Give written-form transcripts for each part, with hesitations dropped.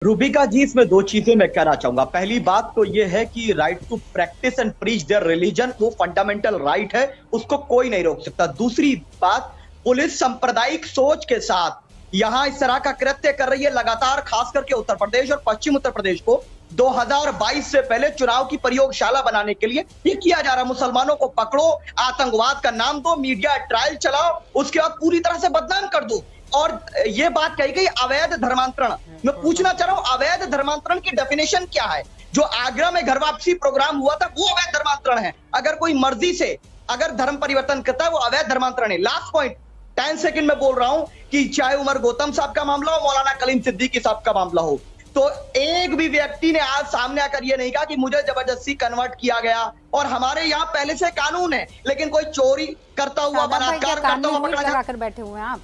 रूबिका जी, इसमें दो चीजें मैं कहना चाहूंगा। पहली बात तो यह है कि right to practise and preach their religion वो फंडामेंटल राइट है, उसको कोई नहीं रोक सकता। दूसरी बात, पुलिस सांप्रदायिक सोच के साथ यहां इस तरह का कृत्य कर रही है लगातार, खास करके उत्तर प्रदेश और पश्चिम उत्तर प्रदेश को 2022 से पहले चुनाव की प्रयोगशाला बनाने के लिए ये किया जा रहा है। मुसलमानों को पकड़ो, आतंकवाद का नाम दो, मीडिया ट्रायल चलाओ, उसके बाद पूरी तरह से बदनाम कर दो। और ये बात कही गई अवैध धर्मांतरण, मैं पूछना चाह रहा हूं अवैध धर्मांतरण की डेफिनेशन क्या है? जो आगरा में घर वापसी प्रोग्राम हुआ था वो अवैध धर्मांतरण है। अगर कोई मर्जी से अगर धर्म परिवर्तन करता है वो अवैध धर्मांतरण है। लास्ट पॉइंट 10 सेकंड में बोल रहा हूं कि चाहे उमर गौतम साहब का मामला हो, मौलाना कलीम सिद्दीकी साहब का मामला हो, तो एक भी व्यक्ति ने आज सामने आकर ये नहीं कहा कि मुझे जबरदस्ती कन्वर्ट किया गया। और हमारे यहाँ पहले से कानून है, लेकिन कोई चोरी करता हुआ, बलात्कार करता हुआ पकड़ा लगाकर बैठे हुए हैं आप।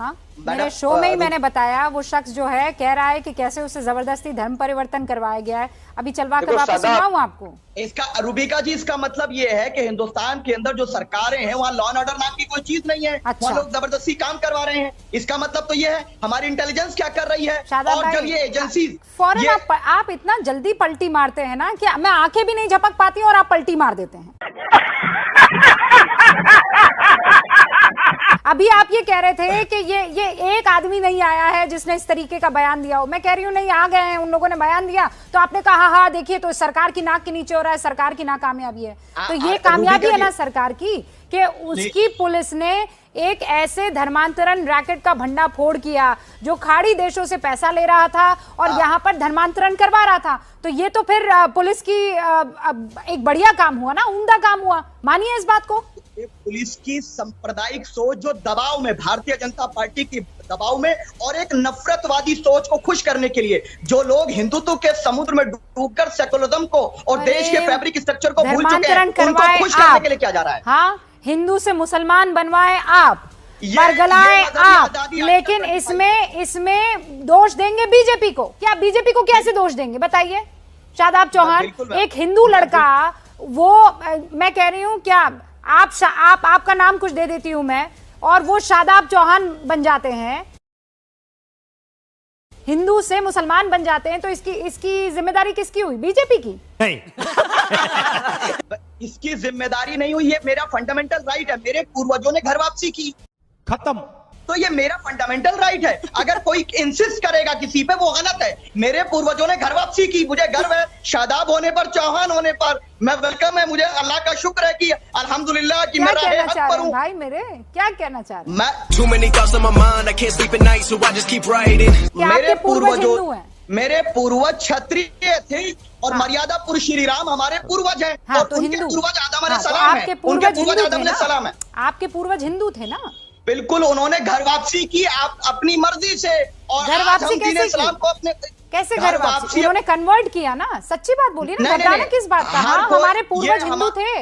हाँ, मेरे शो में ही मैंने बताया वो शख्स जो है कह रहा है कि कैसे उससे जबरदस्ती धर्म परिवर्तन करवाया गया है। अभी चलवा कर वापस सुनाऊं आपको। इसका रूबिका जी, इसका मतलब ये है कि हिंदुस्तान के अंदर जो सरकारें हैं वहाँ लॉ एंड ऑर्डर नाम की कोई चीज नहीं है। अच्छा। वहाँ लोग जबरदस्ती काम करवा रहे हैं। इसका मतलब तो ये है हमारी इंटेलिजेंस क्या कर रही है। और जब ये एजेंसी फौरन आप इतना जल्दी पलटी मारते हैं ना कि मैं आंखें भी नहीं झपक पाती और आप पलटी मार देते हैं। अभी आप ये कह रहे थे कि ये एक आदमी नहीं आया है जिसने इस तरीके का बयान दिया हो। मैं कह रही हूँ नहीं, आ गए हैं, उन लोगों ने बयान दिया तो आपने कहा हाँ देखिए तो सरकार की नाक के नीचे हो रहा है, सरकार की नाकामयाबी है। तो ये कामयाबी है ना सरकार की कि उसकी पुलिस ने एक ऐसे धर्मांतरण रैकेट का भंडाफोड़ किया जो खाड़ी देशों से पैसा ले रहा था और यहाँ पर धर्मांतरण करवा रहा था। तो ये तो फिर पुलिस की एक बढ़िया काम हुआ ना, उम्दा काम हुआ। मानिए इस बात को। पुलिस की सांप्रदायिक सोच जो दबाव में, भारतीय जनता पार्टी की दबाव में, और एक नफरतवादी सोच को खुश करने के लिए जो लोग हिंदुत्व के समुद्र में डूबकर सेकुलरिज्म को और देश के फैब्रिक स्ट्रक्चर को भूल चुके हैं, उनको खुश करने के लिए किया जा रहा है। हाँ, हिंदू से मुसलमान बनवाए आप, बरगलाए आप, लेकिन इसमें दोष देंगे बीजेपी को। क्या बीजेपी को कैसे दोष देंगे बताइए? शादाब चौहान, एक हिंदू लड़का, वो मैं कह रही हूँ क्या आपका नाम कुछ दे देती हूं मैं, और वो शादाब चौहान बन जाते हैं, हिंदू से मुसलमान बन जाते हैं, तो इसकी जिम्मेदारी किसकी हुई? बीजेपी की नहीं। इसकी जिम्मेदारी नहीं हुई, ये मेरा फंडामेंटल राइट है। मेरे पूर्वजों ने घर वापसी की, खत्म। तो ये मेरा फंडामेंटल राइट है। अगर कोई इंसिस्ट करेगा किसी पे वो गलत है। मेरे पूर्वजों ने घर वापसी की, मुझे गर्व है शादाब होने पर, चौहान होने पर। मैं वेलकम है, मुझे अल्लाह का शुक्र है कि अल्हम्दुलिल्लाह कि मैं राह हक पर हूं। भाई मेरे क्या कहना चाह रहे हैं? मेरे पूर्वज क्षत्रिय थे और मर्यादा पुरुष श्री राम हमारे पूर्वज हैं। हाँ, और तो उनके हिंदू पूर्वज आदम अलैहिस्सलाम है। उनके पूर्वज आदम अलैहिस्सलाम है। आपके पूर्वज हिंदू थे ना? बिल्कुल, उन्होंने घर वापसी की आप अपनी मर्जी से। और घर वापसी कैसे घर वापसी? उन्होंने कन्वर्ट किया ना। सच्ची बात बोलिए ना, घबराना किस बात का? हाँ, हमारे पूर्वज हिंदू थे।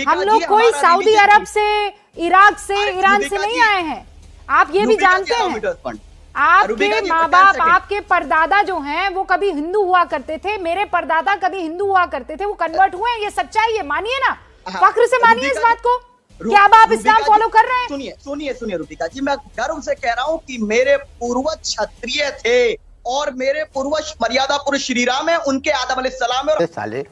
हम लोग कोई सऊदी अरब से, इराक से, ईरान से नहीं आए हैं। आप ये भी जानते हैं। आपके माँ बाप, आपके परदादा जो हैं वो कभी हिंदू हुआ करते थे, मेरे परदादा कभी हिंदू हुआ करते थे, वो कन्वर्ट हुए हैं। ये सच्चाई है, मानिए ना, फख्र से मानिए इस बात को। क्या अब आप इस्लाम फॉलो कर रहे हैं? सुनिए रूबिका जी, मैं गर्व से कह रहा हूँ कि मेरे पूर्वज क्षत्रिय थे और मेरे पूर्वज मर्यादा पुरुष श्री राम है, उनके आदम अलैहिस्सलाम है।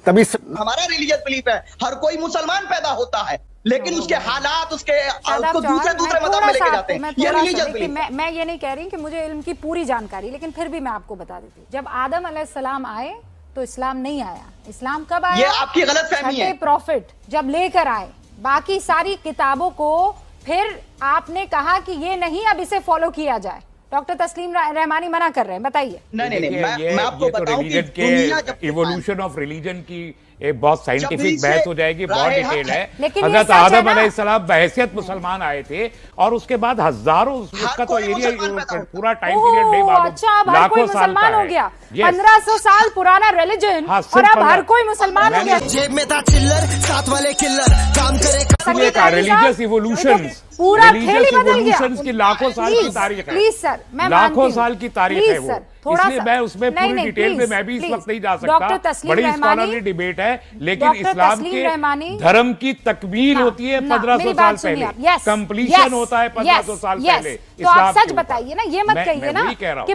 तभी हमारा रिलीजियस बिलीफ है हर कोई मुसलमान पैदा होता है, लेकिन उसके हालात उसको दूसरे मज़हब में लेके जाते हैं। ये रिलीजियस बिलीफ। मैं ये नहीं कह रही कि मुझे इल्म की पूरी जानकारी, लेकिन फिर भी मैं आपको बता देती हूँ, जब आदम अलैहिस्सलाम आए तो इस्लाम नहीं आया। इस्लाम कब आया? ये आपकी गलतफहमी है। प्रॉफिट जब लेकर आए बाकी सारी किताबों को, फिर आपने कहा कि ये नहीं, अब इसे फॉलो किया जाए। डॉक्टर तस्लीम रहमानी मना कर रहे हैं, बताइए। नहीं, मैं आपको बताऊं कि दुनिया जब इवोल्यूशन ऑफ रिलीजन की एक बहुत साइंटिफिक बहस हो जाएगी, बहुत डिटेल है। लेकिन हजरत आदम अलैहिस्सलाम बहैसियत मुसलमान आए थे और उसके बाद हजारों, उसका तो एरिया पूरा टाइम पीरियड नहीं मालूम, लाखों साल का हो गया। 1500 साल पुराना रिलीजन और अब हर कोई मुसलमान हो गया। जेब में था चिल्लर, साथ वाले किल्लर, काम करे रिलीजियस इवोल्यूशन, पूरा खेल ही बदल गया। की लाखों साल की तारीख है। प्लीज सर, मैं लाखों साल की तारीख है वो। थोड़ा इसलिए मैं उसमें पूरी डिटेल में मैं भी इस वक्त नहीं जा सकता। बड़ी स्कॉलरली डिबेट है, लेकिन इस्लाम के धर्म की तकमील होती है 1500 साल पहले, कंप्लीशन होता है 1500 साल पहले। तो आप सच बताइए ना, ये मत कहिए ना कि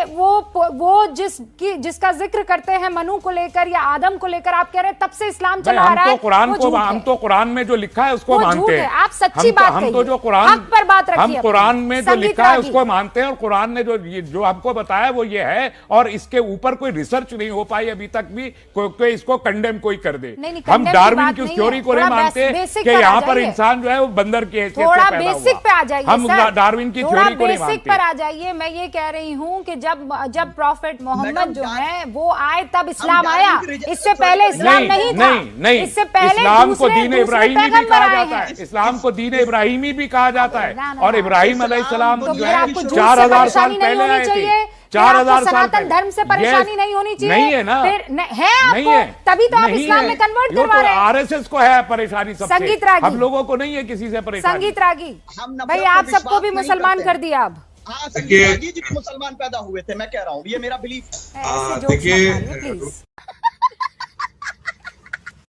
वो जिसका जिक्र करते हैं मनु को लेकर या आदम को लेकर, आप कह रहे हैं तब से इस्लाम चला आ रहा है। हम तो कुरान में जो लिखा है उसको मानते हैं। आप सच्ची बात कहिए, हम तो जो कुरान पर बात रखिए, हम कुरान में जो लिखा है उसको मानते हैं, और कुरान ने जो हमको बताया वो ये है, और इसके ऊपर कोई रिसर्च नहीं हो पाई अभी तक भी कोई इसको कंडेम कोई कर दे। हम डार्विन की उस थ्योरी को नहीं मानते कि यहाँ पर इंसान जो है वो बंदर के हैसियत से पैदा हुआ। बेसिक पे आ जाइए, हम डार्विन की थ्योरी को नहीं मानते। बेसिक पर आ जाइए। मैं ये कह रही हूँ कि जब प्रॉफेट मोहम्मद जो है वो आए तब इस्लाम आया, इससे पहले इस्लाम नहीं था। नहीं, इससे पहले इस्लाम को दीन इब्राहिमी भी कहा जाता है, इस्लाम को दीन इब्राहिमी भी कहा जाता है, और इब्राहिम अलैहिस्सलाम जो है 4000 साल पहले आए थे। 4000 साल सनातन धर्म से परेशानी नहीं होनी चाहिए। नहीं है ना, है आपको, तभी तो आप इस्लाम में कन्वर्ट करवा रहे हैं। आरएसएस को है परेशानी सबसे, संगीत रागी, हम लोगों को नहीं है किसी से परेशानी। संगीत रागी भाई, आप सबको भी मुसलमान कर दिया अब। संगीत रागी जी मुसलमान पैदा हुए थे, मैं कह रहा हूँ, ये मेरा बिलीफ है। देखिए